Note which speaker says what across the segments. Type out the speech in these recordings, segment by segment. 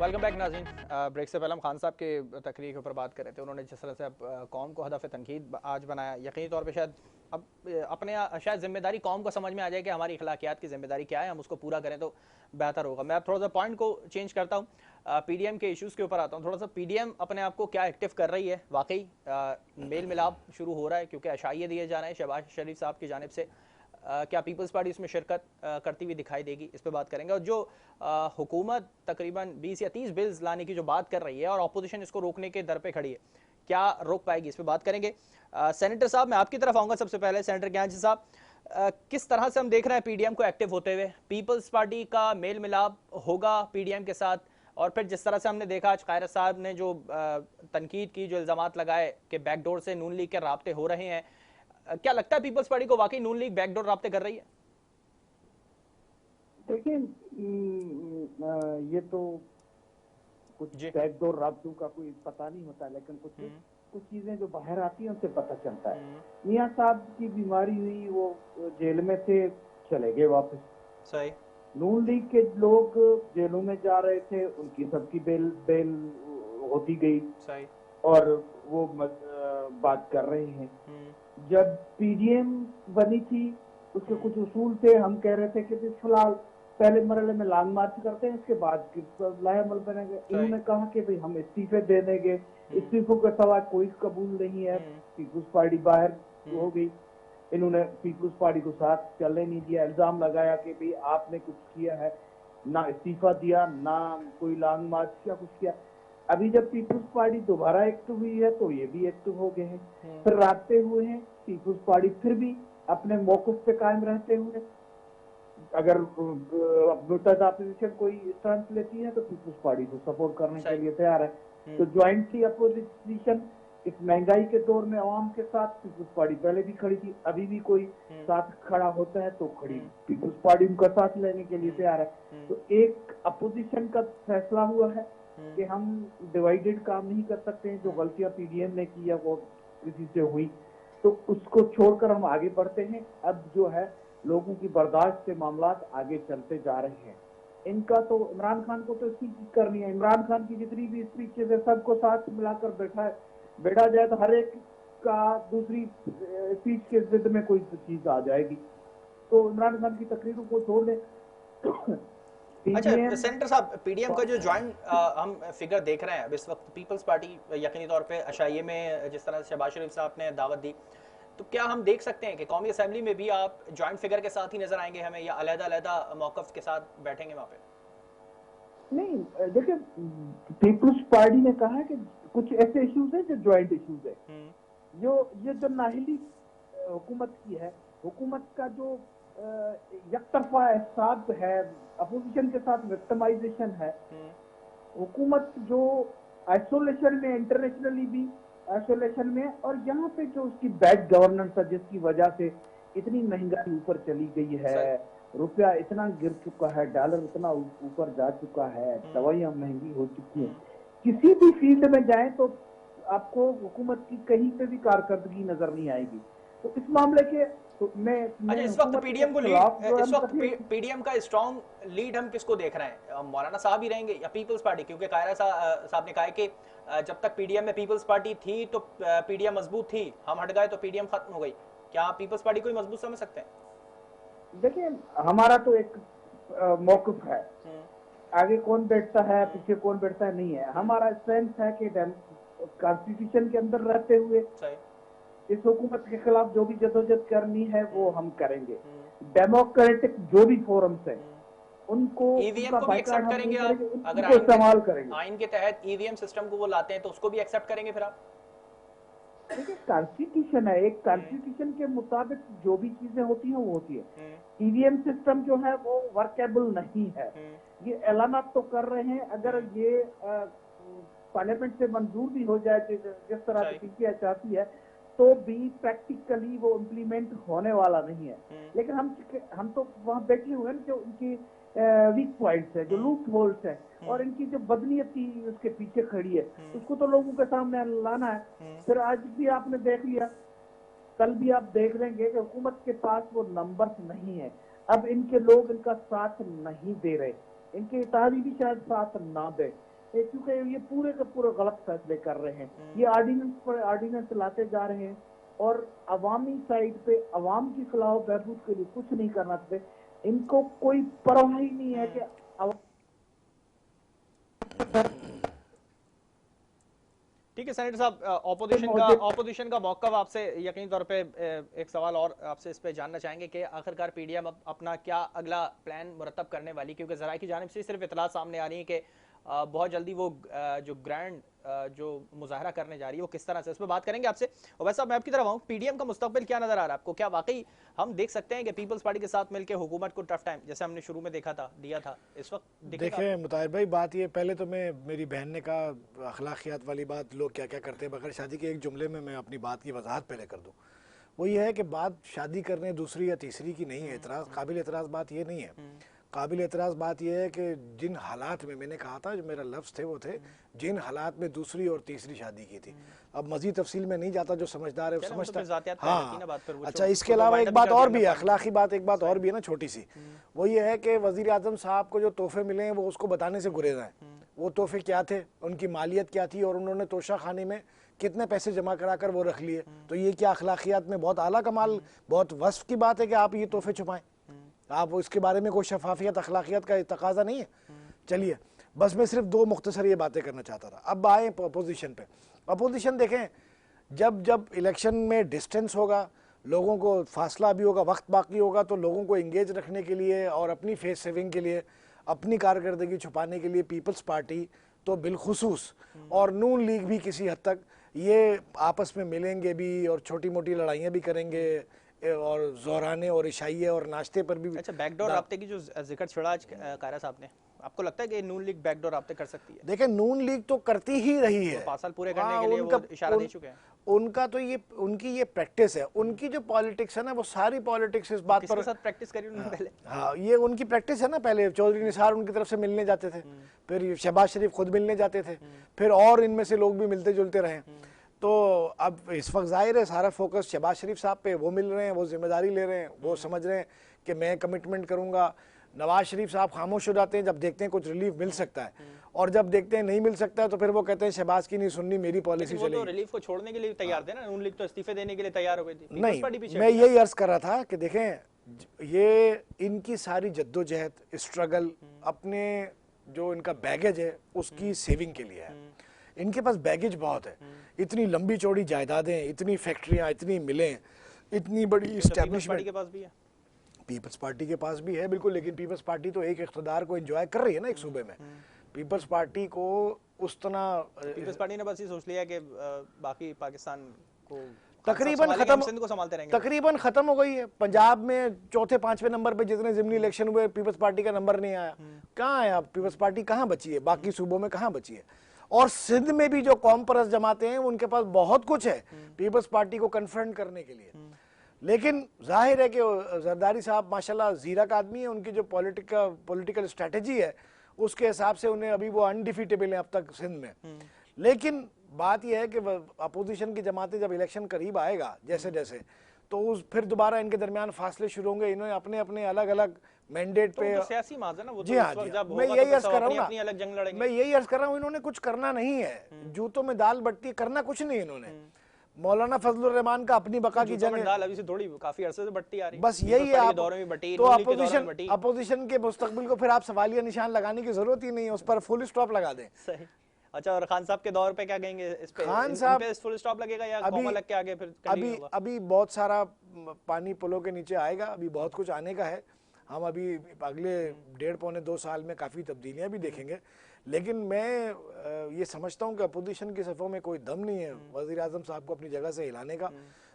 Speaker 1: Welcome back नाज़रीन। Break से पहले हम खान साहब के तकरीर के ऊपर बात कर रहे थे। उन्होंने जिस तरह से कौम को हदफ तनकीद आज बनाया, यकीनी तौर पे शायद अब अपने शायद जिम्मेदारी कौम को समझ में आ जाए कि हमारी अखलाकियात की जिम्मेदारी क्या है, हम उसको पूरा करें तो बेहतर होगा। मैं अब थोड़ा सा पॉइंट को चेंज करता हूँ, पीडीएम के इश्यूज़ के ऊपर आता हूँ। थोड़ा सा पीडीएम अपने आप को क्या एक्टिव कर रही है, वाकई मेल मिलाप शुरू हो रहा है क्योंकि अशाइये दिए जा रहे हैं शहबाज शरीफ साहब की जानिब से। क्या पीपल्स पार्टी इसमें शिरकत करती हुई दिखाई देगी, इस पर बात करेंगे। और जो हुकूमत तकरीबन 20 या 30 बिल्स लाने की जो बात कर रही है और अपोजिशन इसको रोकने के दर पे खड़ी है, क्या रोक पाएगी, इस पर बात करेंगे। सेनेटर साहब, मैं आपकी तरफ आऊँगा सबसे पहले। सेनेटर ज्ञान साहब, किस तरह से हम देख रहे हैं पीडीएम को एक्टिव होते हुए? पीपल्स पार्टी का मेल मिलाप होगा पीडीएम के साथ? और फिर जिस तरह से हमने देखा आज कायरत साहब ने जो तनकीद की, जो इल्ज़ामात लगाए कि बैकडोर से नून लीग के राब्ते हो रहे हैं, क्या लगता है पीपल्स पार्टी को वाकई नून लीग बैकडोर राब्ते कर रही है?
Speaker 2: देखिए, ये तो कुछ बैकडोर राब्तों का कोई पता नहीं होता, लेकिन कुछ कुछ चीजें जो बाहर आती हैं उनसे पता चलता है। मियां साहब की बीमारी हुई, वो जेल में थे, चले गए वापस।
Speaker 1: सही।
Speaker 2: नून लीग के लोग जेलों में जा रहे थे, उनकी सबकी बेल बेल होती गई।
Speaker 1: सही।
Speaker 2: और वो बात कर रहे हैं। जब पीडीएम बनी थी, उसके कुछ उसूल थे। हम कह रहे थे कि फिलहाल पहले मरहले में लॉन्ग मार्च करते हैं, इसके बाद लाहेमल बनेंगे। इन्होंने कहा कि भाई हम इस्तीफे दे देंगे, इस्तीफों का सवाल कोई कबूल नहीं है। पीपुल्स पार्टी बाहर हो गई। इन्होंने पीपुल्स पार्टी को साथ चलने नहीं दिया, इल्जाम लगाया कि भाई आपने कुछ किया है, ना इस्तीफा दिया, ना कोई लॉन्ग मार्च या कुछ किया। अभी जब पीपुल्स पार्टी दोबारा एक्टिव हुई है तो ये भी एक्टिव हो गए हैं, फिर रास्ते हुए हैं। पीपुल्स पार्टी फिर भी अपने मौकफ पे कायम रहते हुए, अगर अपोजिशन कोई स्टैंड लेती है तो पीपुल्स पार्टी को सपोर्ट करने के लिए तैयार है। तो ज्वाइंटली अपोजिशन इस महंगाई के दौर में आवाम के साथ पीपुल्स पार्टी पहले भी खड़ी थी, अभी भी कोई साथ खड़ा होता है तो खड़ी पीपुल्स पार्टी उनका साथ लेने के लिए तैयार है। तो एक अपोजिशन का फैसला हुआ है कि हम डिवाइडेड काम नहीं कर सकते हैं। जो गलतियां पीडीएम ने की है वो किसी से हुई, तो उसको छोड़कर हम आगे बढ़ते हैं। अब जो है लोगों की बर्दाश्त से मामला आगे चलते जा रहे हैं। इनका तो इमरान खान को तो स्पीच करनी है। इमरान खान की जितनी भी स्पीचेज है सबको साथ मिलाकर बैठा जाए तो हर एक का दूसरी स्पीच के जिद में कोई चीज आ जाएगी। तो इमरान खान की तकरीरों को छोड़ दें।
Speaker 1: अच्छा सेनेटर साहब, पीडीएम का जो ज्वाइंट हम फिगर देख रहे हैं अब इस वक्त, पीपल्स पार्टी यकीनी तौर पे अशाइये में जिस तरह से शहबाज शरीफ साहब ने दावत दी, तो क्या हम देख सकते हैं कि कौमी असेंबली में भी आप ज्वाइंट फिगर के साथ ही नजर आएंगे हमें, या अलग-अलग मौकफ के साथ बैठेंगे वहां पे?
Speaker 2: नहीं, देखिए, पीपल्स पार्टी ने कहा है कि कुछ ऐसे इश्यूज हैं जो ज्वाइंट इश्यूज है। ये जो नाहिली हुकूमत की है, हुकूमत का जो यकतरफा एहसास है, अपोजिशन के साथ विक्टिमाइजेशन है, हुकूमत जो आइसोलेशन में, इंटरनेशनली भी आइसोलेशन में, और यहाँ पे जो उसकी बैड गवर्नेंस है जिसकी वजह से इतनी महंगाई ऊपर चली गई है, रुपया इतना गिर चुका है, डॉलर इतना ऊपर जा चुका है, दवाइयां महंगी हो चुकी हैं। किसी भी फील्ड में जाएं तो आपको हुकूमत की कहीं पे भी कारकर्दगी नजर नहीं आएगी। तो इस मामले के तो मैं
Speaker 1: अच्छा, इस वक्त पीडीएम को लीड, इस वक्त पीडीएम का स्ट्रॉन्ग लीड हम किसको देख रहे हैं? मौलाना साहब ही रहेंगे या पीपल्स पार्टी? क्योंकि कायरा साहब ने कहा है कि जब तक पीडीएम में पीपल्स पार्टी थी तो पीडीएम मजबूत थी, हम हट गए तो पीडीएम खत्म हो गई। क्या आप पीपल्स पार्टी को ही मजबूत समझ सकते हैं?
Speaker 2: देखिए, हमारा तो एक मौकफ है, आगे कौन बैठता है पीछे कौन बैठता है नहीं है। हमारा स्ट्रेंथ है कि कॉन्स्टिट्यूशन के अंदर रहते हुए इस हुकूमत के खिलाफ जो भी जदोजहद करनी है वो हम करेंगे। डेमोक्रेटिक जो भी फोरम्स है उनको
Speaker 1: ईवीएम को भी एक्सेप्ट करेंगे आप? अगर
Speaker 2: इस्तेमाल करेंगे,
Speaker 1: आइन के तहत ईवीएम सिस्टम को वो लाते हैं तो उसको भी एक्सेप्ट करेंगे फिर आप?
Speaker 2: देखिए, कॉन्स्टिट्यूशन है, एक कॉन्स्टिट्यूशन के मुताबिक जो भी चीजें होती हैं वो होती है। ईवीएम सिस्टम जो है वो वर्केबल नहीं है। ये ऐलानात तो कर रहे हैं, अगर ये पार्लियामेंट से मंजूर भी हो जाए जिस तरह से पीसीआई चाहती है, तो भी प्रैक्टिकली वो इम्प्लीमेंट होने वाला नहीं है। लेकिन हम तो वहां बैठे हुए हैं जो उनकी वीक पॉइंट्स है, जो लूप होल्स है, और इनकी जो बदनीयती उसके पीछे खड़ी है, उसको तो लोगों के सामने लाना है। फिर आज भी आपने देख लिया, कल भी आप देख लेंगे कि हुकूमत के पास वो नंबर्स नहीं है। अब इनके लोग इनका साथ नहीं दे रहे, इनके इत्तेहादी भी शायद साथ ना दे। क्योंकि ये पूरे का पूरा गलत फैसले कर रहे हैं। ये ऑर्डिनेंस पर ऑर्डिनेंस लाते जा रहे हैं और अवामी साइड पे अवाम की फलाह बहबूद के लिए कुछ नहीं करना चाहते। इनको कोई परवाह ही नहीं है कि
Speaker 1: ठीक है सेनेटर साहब, ऑपोजिशन का मौक़िफ़ आपसे यकीनी तौर पे एक सवाल और आपसे इस पे जानना चाहेंगे कि आखिरकार पीडीएम अपना क्या अगला प्लान मुरतब करने वाली, क्योंकि ज़राए की जानिब से सिर्फ इतला सामने आ रही है कि बहुत जल्दी वो जो ग्रैंड जो मुजाहरा करने जा रही है वो किस तरह से, इस पर बात करेंगे आपसे। और वैसे मैं आपकी तरफ आऊँ, पीडीएम का मुस्तकबिल क्या नजर आ रहा है आपको? क्या वाकई हम देख सकते हैं कि पीपल्स पार्टी के साथ मिलकर हुकूमत को टफ टाइम जैसे हमने शुरू में देखा था दिया था, इस वक्त
Speaker 3: देखें मुताहिर भाई, बात ये पहले तो मैं मेरी बहन ने कहा अखलाकियात वाली बात, लोग क्या क्या करते हैं बगैर शादी के, एक जुमले में मैं अपनी बात की वजाहत पहले कर दूँ। वो ये है कि बात शादी करने दूसरी या तीसरी की नहीं है, एतराज़ काबिल एतराज़ बात ये नहीं है। काबिल एतराज़ बात यह है कि जिन हालात में, मैंने कहा था जो मेरा लफ्ज़ थे वो थे, जिन हालात में दूसरी और तीसरी शादी की थी। अब मज़ीद तफसील में नहीं जाता, जो समझदार है वो समझता है। हाँ, अच्छा, इसके अलावा एक बात और भी है, अखलाकी बात एक बात और भी है ना छोटी सी, वो ये है कि वज़ीर आज़म साहब को जो तोहफे मिले हैं वो उसको बताने से गुरेज़ हैं। वो तोहफे क्या थे, उनकी मालियत क्या थी और उन्होंने तोशा खाने में कितने पैसे जमा करा कर वो रख लिए। तो ये क्या अखलाकियात में बहुत आला कमाल, बहुत वस्फ की बात है कि आप ये तोहफे छुपाएं, आप इसके बारे में कोई शफाफियत अखलाकियत का तकाजा नहीं है। चलिए, बस मैं सिर्फ दो मुख्तसर ये बातें करना चाहता था। अब आए अपोजिशन पे। अपोजिशन देखें, जब जब इलेक्शन में डिस्टेंस होगा, लोगों को फासला भी होगा, वक्त बाकी होगा, तो लोगों को इंगेज रखने के लिए और अपनी फेस सेविंग के लिए, अपनी कारकर्दगी छुपाने के लिए पीपल्स पार्टी तो बिलखुसूस और नून लीग भी किसी हद तक ये आपस में मिलेंगे भी और छोटी मोटी लड़ाइयाँ भी करेंगे और ज़ोराने और इशाइये और नाश्ते पर भी।
Speaker 1: अच्छा, बैकडोर राब्ते की जो जिक्र छड़ा आज कारा साहब ने, आपको लगता है कि नून लीग बैकडोर राब्ते कर सकती है?
Speaker 3: देखिए, नून लीग तो करती ही रही है,
Speaker 1: 5 साल पूरे करने के लिए वो इशारा दे चुके हैं।
Speaker 3: उनका तो ये उनकी ये प्रैक्टिस है, उनकी जो पॉलिटिक्स है ना, वो सारी पॉलिटिक्स इस बात पर
Speaker 1: साथ प्रैक्टिस करी उन्होंने पहले।
Speaker 3: हाँ, ये उनकी प्रैक्टिस है ना। पहले चौधरी निसार उनकी तरफ से मिलने जाते थे, फिर शहबाज शरीफ खुद मिलने जाते थे, फिर और इनमें से लोग भी मिलते जुलते रहे। तो अब इस वक्त जाहिर है सारा फोकस शहबाज शरीफ साहब पे, वो मिल रहे हैं, वो जिम्मेदारी ले रहे हैं, वो समझ रहे हैं कि मैं कमिटमेंट करूंगा। नवाज शरीफ साहब खामोश हो जाते हैं जब देखते हैं कुछ रिलीफ मिल सकता है, और जब देखते हैं नहीं मिल सकता है तो फिर वो कहते हैं शहबाज की नहीं सुननी, मेरी पॉलिसी चलेगी।
Speaker 1: वो तो रिलीफ को छोड़ने के लिए तैयार थे ना, नून लीग तो इस्तीफे देने के लिए तैयार हो गई थी।
Speaker 3: नहीं, मैं यही अर्ज कर रहा था कि देखें, ये इनकी सारी जद्दोजहद, स्ट्रगल, अपने जो इनका बैगेज है उसकी सेविंग के लिए है। इनके पास बैगेज बहुत है, इतनी लंबी चौड़ी जायदादें, इतनी फैक्ट्रियां, इतनी मिलें, इतनी बड़ी इस्टेब्लिशमेंट
Speaker 1: के पास भी है।
Speaker 3: पीपल्स पार्टी के पास भी है बिल्कुल, लेकिन पीपल्स पार्टी तो एक इख्तिदार को एंजॉय कर रही है ना एक सूबे में। पीपल्स पार्टी को उस तरह,
Speaker 1: पीपल्स पार्टी ने बस ये सोच लिया कि बाकी पाकिस्तान को
Speaker 3: तकरीबन खत्म हो गई है। पंजाब में चौथे पांचवें नंबर पे जितने जिमनी इलेक्शन हुए, पीपल्स पार्टी का नंबर नहीं आया। कहाँ आया पीपल्स पार्टी, कहाँ बची है, बाकी सूबों में कहाँ बची है। और सिंध में भी जो कौम परस्त जमाते हैं उनके पास बहुत कुछ है पीपल्स पार्टी को कन्फ्रंट करने के लिए। लेकिन जाहिर है कि जरदारी साहब माशाल्लाह जीरक आदमी है, उनकी जो पॉलिटिकल स्ट्रेटेजी है उसके हिसाब से उन्हें अभी वो अनडिफीटेबल है अब तक सिंध में। लेकिन बात यह है कि अपोजिशन की जमातें जब इलेक्शन करीब आएगा जैसे जैसे, तो उस फिर दोबारा इनके दरमियान फासले शुरू होंगे। इन्होंने अपने अपने अलग अलग मैंडेट पे,
Speaker 1: तो सियासी माज है ना वो,
Speaker 3: जी हाँ, मैं यही अर्ज कर रहा हूँ ना, मैं यही अर्ज कर रहा हूँ, इन्होंने कुछ करना नहीं है, जूतों में दाल बट्टी करना कुछ नहीं इन्होंने। मौलाना फजलुर रहमान का अपनी बका की जंग
Speaker 1: दाल अभी से थोड़ी काफी अरसे से बट्टी आ रही,
Speaker 3: बस यही है आप, तो अपोजिशन के मुस्तकबिल को फिर आप सवालिया निशान लगाने की जरूरत ही नहीं है, उस पर फुल स्टॉप लगा दें।
Speaker 1: सही। अच्छा, और खान साहब के दौर पे क्या कहेंगे इस पे?
Speaker 3: खान साहब
Speaker 1: पे फुल स्टॉप लगेगा या कॉमा लग के आगे फिर
Speaker 3: अभी बहुत सारा पानी पुलों के नीचे आएगा, अभी बहुत कुछ आने का है। हम अभी अगले 1.5-2 साल में काफ़ी तब्दीलियां भी देखेंगे। लेकिन मैं ये समझता हूँ कि अपोजिशन की सफ़ों में कोई दम नहीं है वज़ीर आज़म साहब को अपनी जगह से हिलाने का।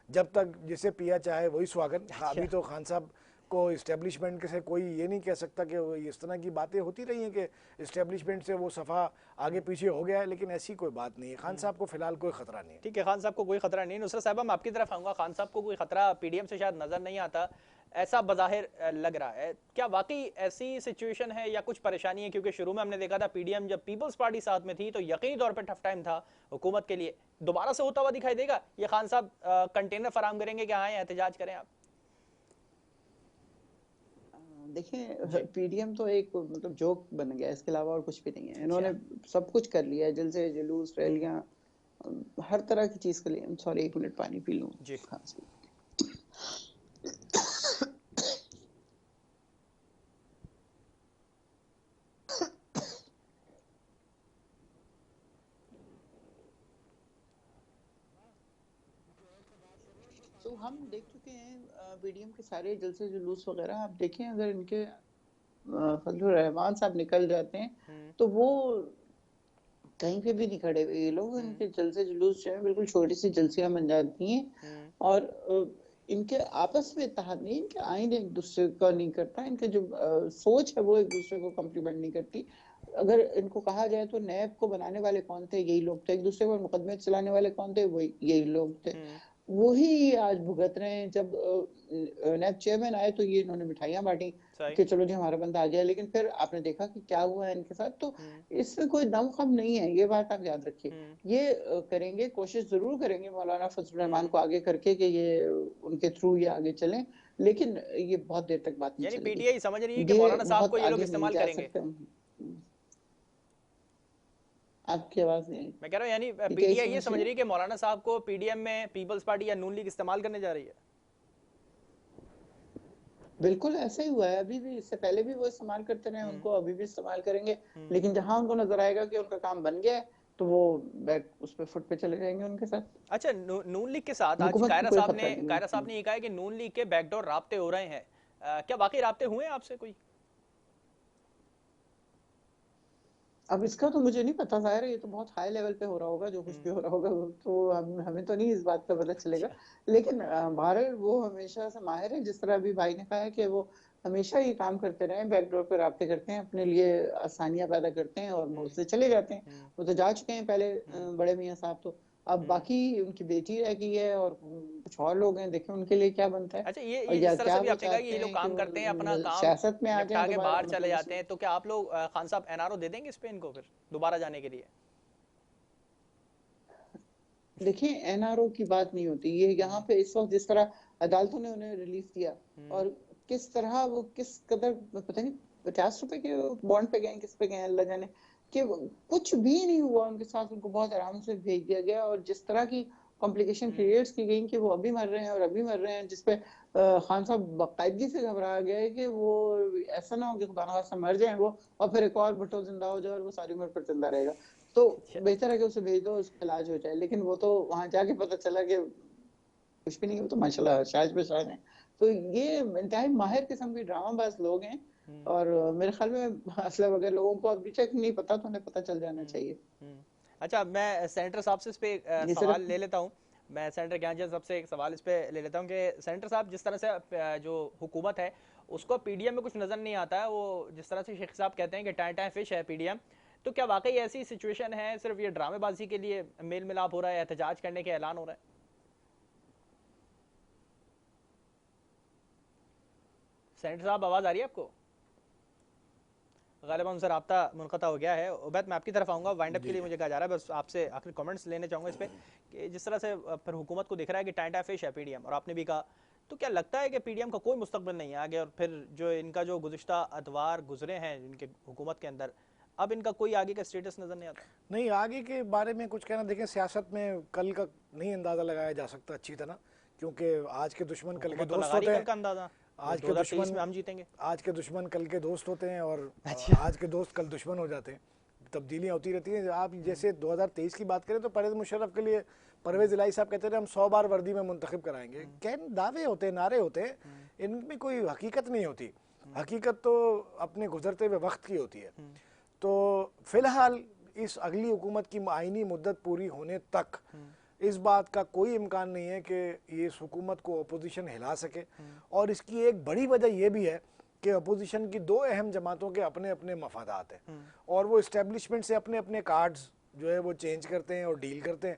Speaker 3: जब तक जिसे पिया चाहे वही स्वागत। अभी तो खान साहब को इस्टेब्लिशमेंट के से कोई ये नहीं कह सकता कि इस तरह की बातें होती रही हैं कि इस्टेब्लिशमेंट से वो सफ़ा आगे पीछे हो गया है, लेकिन ऐसी कोई बात नहीं है। खान साहब को फिलहाल कोई खतरा नहीं है।
Speaker 1: ठीक है, खान साहब को कोई खतरा नहीं। नुसरत साहब, मैं आपकी तरफ आऊँगा। खान साहब को कोई खतरा पीडीएम से शायद नज़र नहीं आता, ऐसा बज़ाहिर लग रहा है। क्या वाकई ऐसी सिचुएशन है या कुछ परेशानी है? क्योंकि शुरू में हमने देखा था पीडीएम जब पीपल्स पार्टी साथ में थी तो यकीनी तौर पर टफ टाइम था हुकूमत के लिए। दोबारा से होता हुआ दिखाई देगा? ये खान साहब कंटेनर फराम करेंगे कि हाँ एहतजाज करें आप?
Speaker 4: देखिए पीडीएम तो एक मतलब जोक बन गया, इसके अलावा और कुछ भी नहीं है। इन्होंने सब कुछ कर लिया है, जलसे जुलूस रैलियां, हर तरह की चीज के लिए। सॉरी, 1 मिनट पानी पी लूं।
Speaker 1: जी।
Speaker 4: तो हम देख चुके हैं पीडीएम के सारे जलसे जुलूस वगैरह। आप देखें, अगर इनके फजलुर रहमान साहब निकल जाते हैं तो वो कहीं पे भी नहीं खड़े हुए ये लोग। इनके जलसे जुलूस जो है बिल्कुल छोटी सी जलसियां बन जाती हैं, और इनके आपस में इत्तेहाद नहीं, इनके आइन एक दूसरे का नहीं करता, इनके जो सोच है वो एक दूसरे को कम्प्लीमेंट नहीं करती। अगर इनको कहा जाए तो नैब को बनाने वाले कौन थे? यही लोग थे। एक दूसरे पर मुकदमे चलाने वाले कौन थे? वही यही लोग थे। वही आज भुगत रहे हैं। जब नैब चेयरमैन आए तो ये इन्होंने मिठाइयां बांटी कि चलो जी हमारा बंदा आ गया, लेकिन फिर आपने देखा कि क्या हुआ है इनके साथ। तो इसमें कोई दम खम नहीं है, ये बात आप याद रखिए। ये करेंगे, कोशिश जरूर करेंगे मौलाना फजलुर रहमान को आगे करके कि ये उनके थ्रू ये आगे चलें, लेकिन ये बहुत देर तक बात नहीं
Speaker 1: यानी
Speaker 4: चलेगी।
Speaker 1: पीटीआई समझ रही है कि
Speaker 4: ये
Speaker 1: मौलाना साहब
Speaker 4: बहुत
Speaker 1: को ये लोग
Speaker 4: आगे नहीं
Speaker 1: इस्तेमाल
Speaker 4: जा
Speaker 1: करेंगे।
Speaker 4: सकते। आपकी आवाज नहीं आई।
Speaker 1: मैं कह रहा हूँ यानी पीटीआई ये समझ रही है कि मौलाना साहब को पीडीएम में पीपल्स पार्टी या नून लीग इस्तेमाल करने जा रही है।
Speaker 4: बिल्कुल ऐसा ही हुआ है। अभी भी, इससे पहले भी वो इस्तेमाल करते रहे, उनको अभी भी इस्तेमाल करेंगे। लेकिन जहां उनको नजर आएगा कि उनका काम बन गया है तो वो बैक उस पे फुट पे चले जाएंगे उनके साथ।
Speaker 1: अच्छा, नून लीग के साथ आज
Speaker 4: हुकूमत को कोई खतरा नहीं
Speaker 1: कायरा साहब ने ये कहा है कि नून लीग के बैकडोर राब्ते हो रहे हैं। क्या वाकई राब्ते हुए हैं आपसे कोई?
Speaker 4: अब इसका तो मुझे नहीं पता, जाहिर है ये तो बहुत हाई लेवल पे हो रहा होगा, जो कुछ भी हो रहा होगा। तो हमें तो नहीं इस बात का पता चलेगा। लेकिन बहरहाल वो हमेशा से माहिर है। जिस तरह अभी भाई ने कहा है कि वो हमेशा ये काम करते रहे, बैकडोर पे राब्ते करते हैं, अपने लिए आसानियां पैदा करते हैं और उससे चले जाते हैं। वो तो जा चुके हैं पहले बड़े मियाँ साहब। तो अब बाकी उनकी बेटी रह गई है और कुछ और लोग हैं, देखें उनके लिए क्या बनता है।
Speaker 1: अच्छा,
Speaker 4: और
Speaker 1: ये
Speaker 4: या
Speaker 1: जिस तरह
Speaker 4: क्या
Speaker 1: से भी
Speaker 4: वो
Speaker 1: आपने कहा कि
Speaker 4: चाहते
Speaker 1: ये लोग
Speaker 4: हैं कि
Speaker 1: काम करते हैं, अपना
Speaker 4: वो
Speaker 1: काम
Speaker 4: सियासत में आ
Speaker 1: निपटा
Speaker 4: जाए
Speaker 1: के
Speaker 4: दोबारा,
Speaker 1: बाहर चले
Speaker 4: मतलब
Speaker 1: जाते हैं, तो क्या आप लोग खान साहब एनआरओ दे देंगे इस पे इनको फिर दोबारा जाने के लिए?
Speaker 4: देखिए एनआरओ की बात नहीं होती ये यहाँ पे। इस वक्त जिस तरह अदालतों ने उन्हें रिलीफ दिया और किस तरह वो किस कदर, पता नहीं 50 रुपए के बॉन्ड पे गए, किस पे गए अल्लाह जाने, कि कुछ भी नहीं हुआ उनके साथ। उनको बहुत आराम से भेज दिया गया और जिस तरह की कॉम्प्लिकेशन क्रिएट्स की गई कि वो अभी मर रहे हैं और अभी मर रहे हैं, जिसपे खान साहब बाकायदगी से घबरा गए कि वो ऐसा ना हो कि खुदा ना खास्ता मर जाए वो और फिर एक और भुट्टो जिंदा हो जाए और वो सारी उम्र पर जिंदा रहेगा। तो बेहतर है कि उसे भेज दो, उसका इलाज हो जाए। लेकिन वो तो वहां जाके पता चला कि कुछ भी नहीं, वो तो माशाल्लाह शाज पे शाज है। तो ये इंतहाई माहिर किस्म के ड्रामाबाज लोग हैं और मेरे ख्याल में मतलब अगर लोगों को अभी तक नहीं पता तो उन्हें पता चल जाना चाहिए।
Speaker 1: अच्छा, मैं सेनेटर साहब से इस पे सवाल ले लेता हूँ। मैं सेनेटर ज्ञानचंद साहब से एक सवाल इस पे ले लेता हूँ कि सेनेटर साहब, जिस तरह से जो हुकूमत है उसको पीडीएम में कुछ नज़र नहीं आता है, वो जिस तरह से शेख साहब कहते हैं कि टाइम टाइम फिश है पीडीएम, तो क्या वाकई ऐसी सिचुएशन है, सिर्फ ये ड्रामेबाजी के लिए मेल मिलाप हो रहा है, एहतजाज करने के ऐलान हो रहा है? सेनेटर साहब, आवाज़ आ रही है आपको? ग़ालिबन उनसे रब्ता मुनक़ता हो गया है। उबैद, मैं आपकी तरफ आऊँगा वाइंड अप के लिए। मुझे कहा जा रहा है, बस आपसे आखिरी कमेंट्स लेने चाहूँगा इस पर कि जिस तरह से फिर हुकूमत को दिख रहा है कि टाइम फिश है पीडीएम, और आपने भी कहा, तो क्या लगता है कि पीडीएम का कोई मुस्तकबिल नहीं है आगे, और फिर जो इनका जो गुज़िश्ता अदवार गुजरे हैं इनके हुकूमत के अंदर, अब इनका कोई आगे का स्टेटस नज़र नहीं आता?
Speaker 3: नहीं, आगे के बारे में कुछ कहना, देखें सियासत में कल का नहीं अंदाज़ा लगाया जा सकता अच्छी तरह, क्योंकि आज के दुश्मन कल के दोस्त होते हैं। आज के दुश्मन में हम जीतेंगे, आज के दुश्मन कल के दोस्त होते हैं और आज के दोस्त कल दुश्मन हो जाते हैं। तब्दीलियाँ होती रहती हैं। आप जैसे 2023 की बात करें तो परवेज़ मुशर्रफ के लिए परवेज़ इलाही साहब कहते थे हम 100 बार वर्दी में मुंतखब कराएंगे। क्या दावे होते हैं, नारे होते हैं, इनमें कोई हकीकत नहीं होती। हकीकत तो अपने गुजरते हुए वक्त की होती है। तो फिलहाल इस अगली हुकूमत की आईनी मुद्दत पूरी होने तक इस बात का कोई इम्कान नहीं है कि ये इस हुकूमत को अपोजिशन हिला सके। और इसकी एक बड़ी वजह यह भी है कि अपोजिशन की दो अहम जमातों के अपने अपने मफादात हैं और वो इस्टेब्लिशमेंट से अपने अपने कार्ड्स जो है वो चेंज करते हैं और डील करते हैं।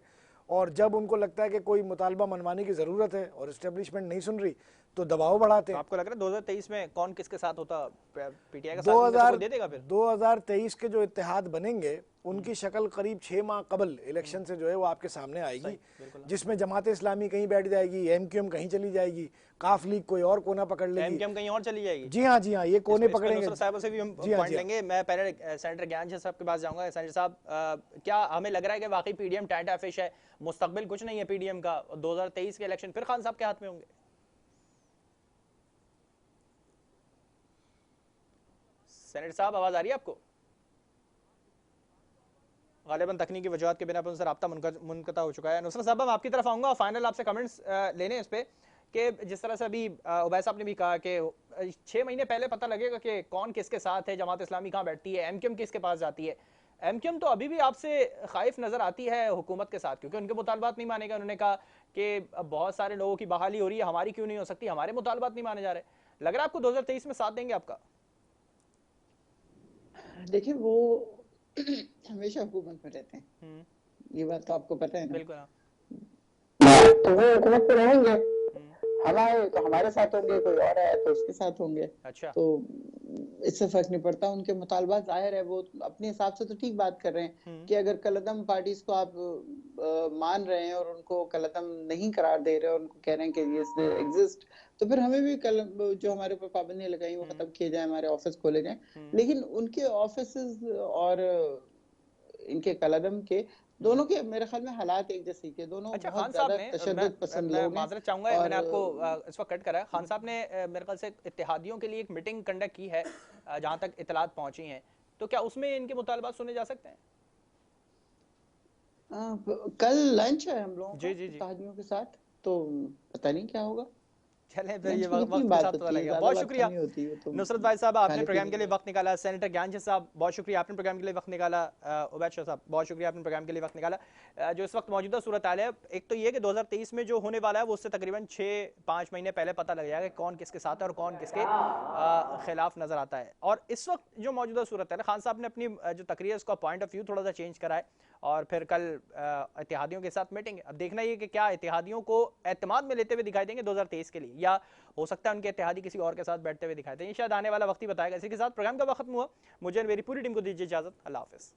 Speaker 3: और जब उनको लगता है कि कोई मुतालबा मनवाने की ज़रूरत है और इस्टेब्लिशमेंट नहीं सुन रही, तो दबाव बढ़ाते
Speaker 1: तो
Speaker 3: हैं।
Speaker 1: आपको लग रहा है 2023 में कौन किसके साथ होता, पीटीआई का साथ
Speaker 3: 2000
Speaker 1: दे देगा फिर?
Speaker 3: 2023 के जो इत्तेहाद बनेंगे उनकी शक्ल करीब 6 माह कबल इलेक्शन से जो है वो आपके सामने आएगी, जिसमें जमात इस्लामी कहीं बैठ जाएगी, एमक्यूएम कहीं चली जाएगी, काफ लीग कोई और कोना पकड़ लेगी,
Speaker 1: एमक्यूएम कहीं और चली जाएगी।
Speaker 3: जी हाँ, ये कोने पकड़ेंगे।
Speaker 1: नुसरत साहब से भी हम पॉइंट लेंगे। मैं पहले सेनेटर ज्ञानचंद साहब के पास जाऊंगा। सेनेटर साहब, क्या हमें लग रहा है कि वाकई पीडीएम टाइट फिश है, मुस्तकबिल कुछ नहीं है पीडीएम का, 2023 के इलेक्शन फिर खान साहब के हाथ में होंगे? सेनेटर साहब, आवाज आ रही है आपको? गालिबन तकनीकी वजूहत के बिना पर उनसे राब्ता मुनक़ता हो चुका है। नुसरत साहब, हम आपकी तरफ आऊंगा, फाइनल आपसे कमेंट्स लेने इस पे कि जिस तरह से अभी उबैद साहब ने भी कहा कि 6 महीने पहले पता लगेगा कि कौन किसके साथ है, जमात इस्लामी कहाँ बैठती है, एमक्यूएम किसके पास जाती है। एमक्यूएम तो अभी भी आपसे खाइफ नजर आती है हुकूमत के साथ, क्योंकि उनके मुतालबात नहीं मानेगा। उन्होंने कहा कि बहुत सारे लोगों की बहाली हो रही है, हमारी क्यों नहीं हो सकती, हमारे मुतालबात नहीं माने जा रहे। लग रहा है आपको 2023 में साथ देंगे आपका?
Speaker 4: देखिए, वो हमेशा हुकूमत में रहते हैं, ये बात तो आपको पता है ना।
Speaker 1: बिल्कुल।
Speaker 4: तो वो हुकूमत पे रहेंगे, हमारे साथ होंगे, कोई और है तो उसके साथ होंगे।
Speaker 1: अच्छा।
Speaker 4: तो इससे फर्क नहीं पड़ता। उनके मुतालबात जाहिर है, वो अपने हिसाब से तो ठीक बात कर रहे हैं कि अगर कलअदम पार्टीज को आप मान रहे हैं और उनको कलअदम नहीं करार दे रहे और उनको कह रहे हैं कि ये एग्जिस्ट, तो फिर हमें भी कल जो हमारे ऊपर पाबंदियां लगाई वो खत्म किए जाए, हमारे ऑफिस खोले जाए। लेकिन उनके ऑफिस और इनके कलअदम के दोनों के मेरे ख्याल में हालात एक जैसे के, दोनों
Speaker 1: अच्छा,
Speaker 4: बहुत
Speaker 1: खान साहब
Speaker 4: ज्यादा
Speaker 1: ने,
Speaker 4: तशद्दुद पसंद
Speaker 1: मैं
Speaker 4: लोग हैं।
Speaker 1: माजरत चाहूंगा, मैंने आपको इस वक्त कट करा है। खान साहब ने मेरे ख्याल से इत्तेहादियों के लिए एक मीटिंग कंडक्ट की है, जहां तक इतलात पहुंची हैं, तो क्या उसमें इनके मुतालबात सुने जा सकते हैं?
Speaker 4: कल लंच है हम लोगों का
Speaker 1: जी।
Speaker 4: इत्तेहादियों के साथ, तो पता नहीं क्या होगा।
Speaker 1: चलें, फिर ये वक्त के साथ पता लगेगा। बहुत शुक्रिया नुसरत भाई साहब, आपने प्रोग्राम के लिए वक्त निकाला। सेनेटर ज्ञानचंद साहब, बहुत शुक्रिया, आपने प्रोग्राम के लिए वक्त निकाला। उबैद शाह साहब, बहुत शुक्रिया, आपने प्रोग्राम के लिए वक्त निकाला। जो इस वक्त मौजूदा सूरत हाल है, एक तो ये कि 2023 में जो होने वाला है वो उससे तकरीबन 6-5 महीने पहले पता लग जाएगा कि कौन किसके साथ है और कौन किसके खिलाफ नजर आता है। और इस वक्त जो मौजूदा सूरत है, खान साहब ने अपनी जो तकरीर है उसका पॉइंट ऑफ व्यू थोड़ा सा चेंज करा है और फिर कल इत्तेहादियों के साथ मीटिंग। अब देखना ये कि क्या इत्तेहादियों को एतमाद में लेते हुए दिखाई देंगे 2023 के लिए, या हो सकता है उनके इत्तेहादी किसी और के साथ बैठते हुए दिखाई दें। शायद आने वाला वक्त ही बताएगा। इसी के साथ प्रोग्राम का वक्त खत्म हुआ। मुझे मेरी पूरी टीम को दीजिए इजाजत। अल्लाह हाफिज़।